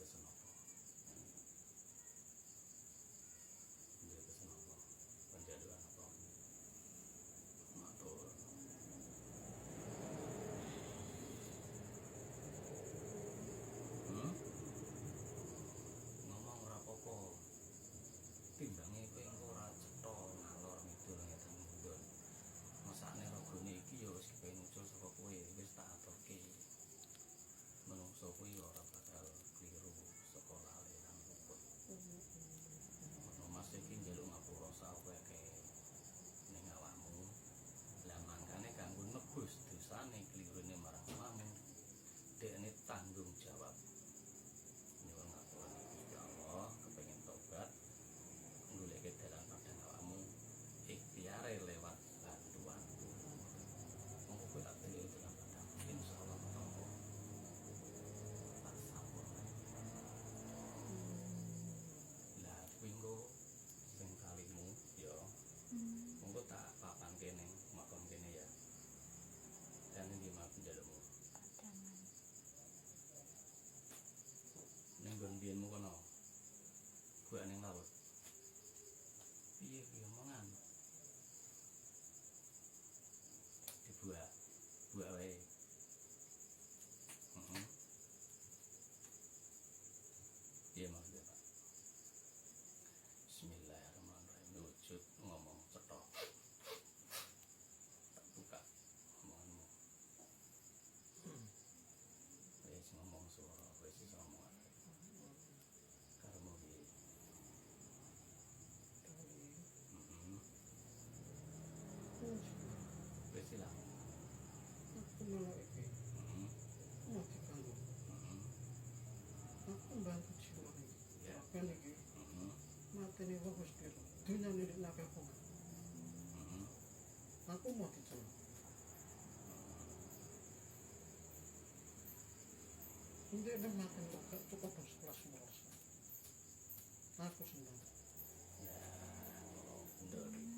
pesen apa? Dia pesen apa? Penjaduan apa? Matur. Ngomong ora apa-apa. Timbange kowe engko ora cetha ngalor ngidul ngetan mundun. Masane regane iki ya wis kepengin ucul saka kowe, wis tak aturke. Menungso kuwi ora bakal kliru saka lali lan luput. Ono Mas iki njaluk ngapura saweke ning awakmu. Lah mangkane kanggo nebus dosane klirune marang awakmu, dekne tanggung jawab. Nyuwun ngapura Gusti Allah, kepengin tobat, nggoleke dalan padhang awakmu, ikhtiare lewat bantuanku. Monggo kowe tak dhewe dalan padhang, insyaallah tampa. Tak sampurna. Lah kuwi sing kalimu ya. Monggo tak papan kene, makon kene ya. Dan iki maaf njalukmu. Padangan. Ning nggon biyenmu kono. Buak ning laut. Piye ki omongan? Dibuak. Buak wae. Iya maksudnya Pak. Bismillahirrahmanirrahim. Wujud ngomong cetok. Tak buka omonganmu. Wis ngomong suara, wis omongan. Karemu piye? Wis ilang. Aku malah iki mati kanggo. Aku bantu jiwa iki. Ya. Kan iki mati nih wong wis kira. Dunia ini nape aku. Aku mau diceluk. Hindi na makin cukup sekelas. Aku senang. Ya, bener.